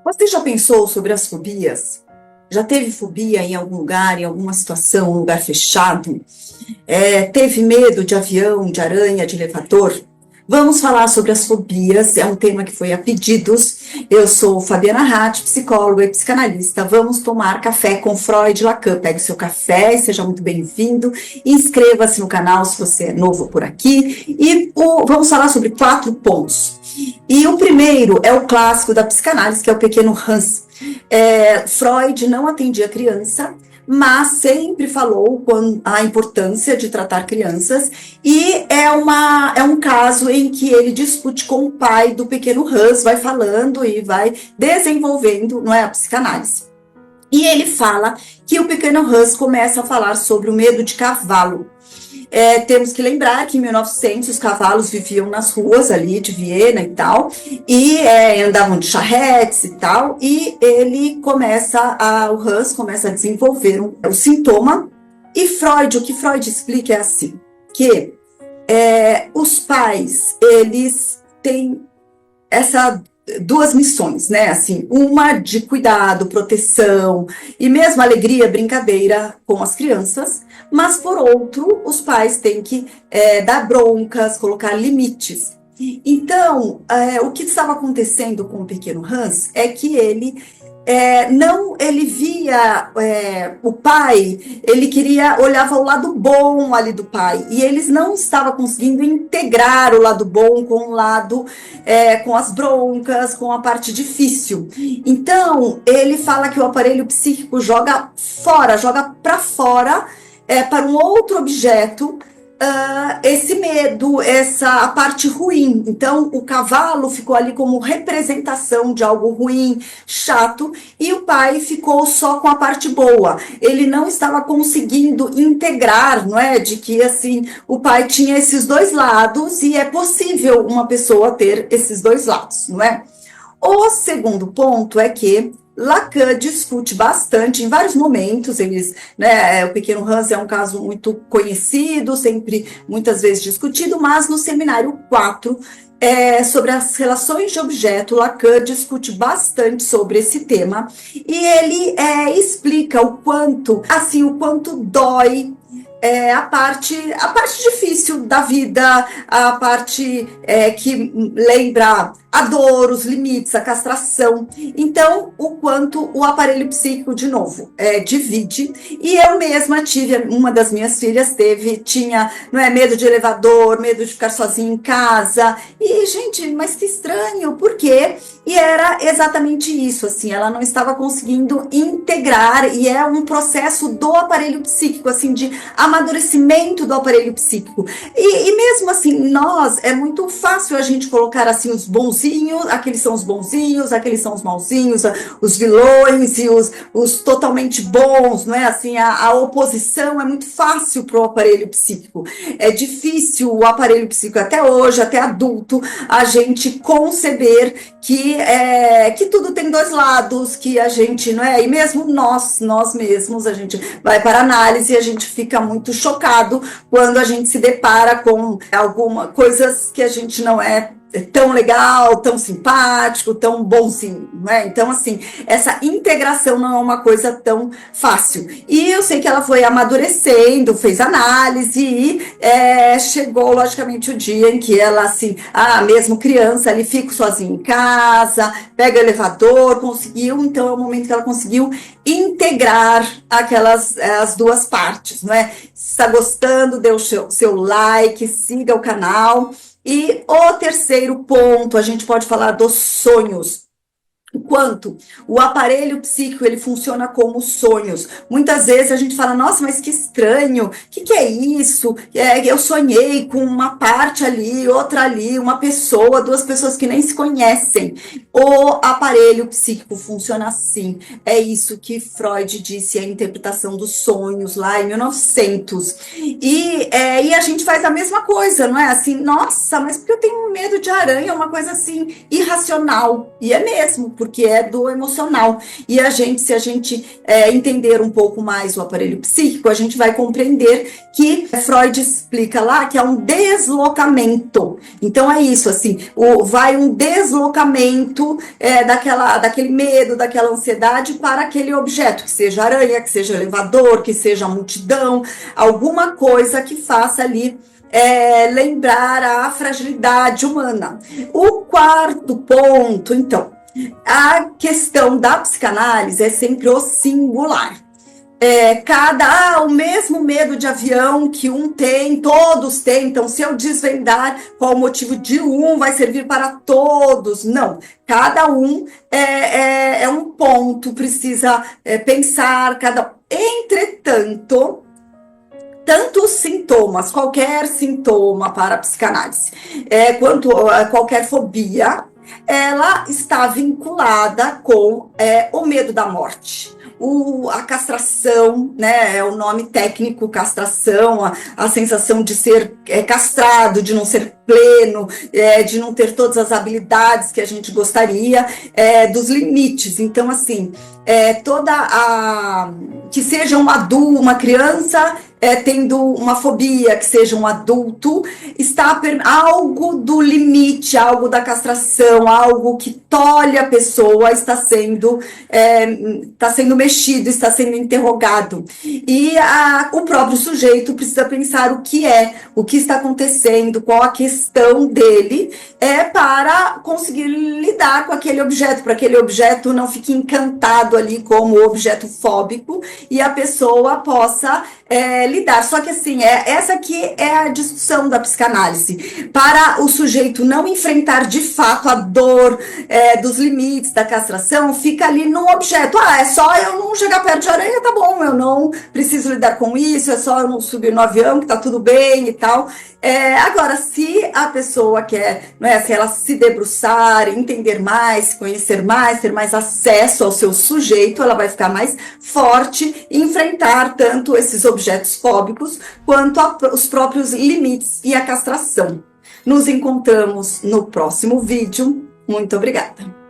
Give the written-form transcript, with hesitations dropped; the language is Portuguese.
Você já pensou sobre as fobias? Já teve fobia em algum lugar, em alguma situação, um lugar fechado? Teve medo de avião, de aranha, de elevador? Vamos falar sobre as fobias, é um tema que foi a pedidos. Eu sou Fabiana Ratti, psicóloga e psicanalista. Vamos tomar café com Freud e Lacan. Pegue seu café e seja muito bem-vindo. Inscreva-se no canal se você é novo por aqui. Vamos falar sobre 4 pontos. E o primeiro é o clássico da psicanálise, que é o pequeno Hans. Freud não atendia criança, mas sempre falou a importância de tratar crianças, e é um caso em que ele discute com o pai do pequeno Hans, vai falando e vai desenvolvendo, não é, a psicanálise. E ele fala que o pequeno Hans começa a falar sobre o medo de cavalo. Temos que lembrar que em 1900 os cavalos viviam nas ruas ali de Viena e tal, e andavam de charretes e tal, e o Hans começa a desenvolver o sintoma, e Freud, o que Freud explica é assim, que os pais, eles têm essa duas missões, né? Assim, uma de cuidado, proteção e mesmo alegria, brincadeira com as crianças, mas por outro, os pais têm que dar broncas, colocar limites. Então, o que estava acontecendo com o pequeno Hans é que ele via o pai, olhava o lado bom ali do pai, e eles não estavam conseguindo integrar o lado bom com o lado, com as broncas, com a parte difícil. Então, ele fala que o aparelho psíquico joga para fora, para um outro objeto, esse medo, a parte ruim. Então, o cavalo ficou ali como representação de algo ruim, chato, e o pai ficou só com a parte boa. Ele não estava conseguindo integrar, não é? De que, assim, o pai tinha esses dois lados, e é possível uma pessoa ter esses dois lados, não é? O segundo ponto é que Lacan discute bastante em vários momentos, o pequeno Hans é um caso muito conhecido, sempre, muitas vezes discutido, mas no seminário 4, sobre as relações de objeto, Lacan discute bastante sobre esse tema, e ele explica o quanto dói a parte difícil da vida, a parte que lembra a dor, os limites, a castração. Então, o quanto o aparelho psíquico, de novo, divide. E eu mesma uma das minhas filhas tinha medo de elevador, medo de ficar sozinha em casa. E, gente, mas que estranho, por quê? E era exatamente isso, assim, ela não estava conseguindo integrar, e é um processo do aparelho psíquico, assim, de amadurecimento do aparelho psíquico. E mesmo assim, é muito fácil a gente colocar, assim, os bonzinhos, aqueles são os bonzinhos, aqueles são os malzinhos, os vilões e os totalmente bons, não é? Assim, a oposição é muito fácil para o aparelho psíquico. É difícil o aparelho psíquico, até hoje, até adulto, a gente conceber que tudo tem dois lados, que a gente, não é? E mesmo nós mesmos, a gente vai para a análise e a gente fica muito chocado quando a gente se depara com algumas coisas que a gente não é tão legal, tão simpático, tão bonzinho, né? Então, assim, essa integração não é uma coisa tão fácil. E eu sei que ela foi amadurecendo, fez análise e chegou, logicamente, o dia em que ela, assim, mesmo criança, ali fica sozinha em casa, pega o elevador, então é o momento que ela conseguiu integrar as duas partes, não é? Se está gostando, dê o seu like, siga o canal. E o terceiro ponto, a gente pode falar dos sonhos. Quanto o aparelho psíquico, ele funciona como sonhos. Muitas vezes a gente fala, nossa, mas que estranho, o que é isso? Eu sonhei com uma parte ali, outra ali, uma pessoa, duas pessoas que nem se conhecem. O aparelho psíquico funciona assim. É isso que Freud disse, a interpretação dos sonhos lá em 1900. E a gente faz a mesma coisa, não é? Assim, nossa, mas porque eu tenho medo de aranha, é uma coisa assim irracional. E é mesmo, porque é do emocional. E se a gente entender um pouco mais o aparelho psíquico, a gente vai compreender que Freud explica lá que é um deslocamento. Então é isso, assim, vai um deslocamento daquele medo, daquela ansiedade para aquele objeto, que seja aranha, que seja elevador, que seja multidão, alguma coisa que faça ali lembrar a fragilidade humana. O quarto ponto, então, a questão da psicanálise é sempre o singular. O mesmo medo de avião que um tem, todos têm. Então, se eu desvendar qual o motivo de um, vai servir para todos. Não, cada um é um ponto, precisa pensar. Entretanto, tanto os sintomas, qualquer sintoma para a psicanálise, quanto qualquer fobia, ela está vinculada com o medo da morte. A castração, né, é o nome técnico, castração, a sensação de ser castrado, de não ser pleno, de não ter todas as habilidades que a gente gostaria, dos limites. Então, assim, que seja um adulto, uma criança tendo uma fobia, que seja um adulto, algo do limite, algo da castração, algo que tolhe a pessoa está sendo mexido, está sendo interrogado. E o próprio sujeito precisa pensar o que está acontecendo, qual a questão dele, para conseguir lidar com aquele objeto, para que aquele objeto não fique encantado ali como objeto fóbico e a pessoa possa lidar. Só que assim, essa aqui é a discussão da psicanálise. Para o sujeito não enfrentar de fato a dor dos limites da castração, fica ali num objeto. É só eu não chegar perto de aranha, tá bom, eu não preciso lidar com isso, é só eu não subir no avião, que tá tudo bem e tal. Agora, se a pessoa quer, se ela se debruçar, entender mais, conhecer mais, ter mais acesso ao seu sujeito, ela vai ficar mais forte e enfrentar tanto esses objetos fóbicos quanto os próprios limites e a castração. Nos encontramos no próximo vídeo. Muito obrigada.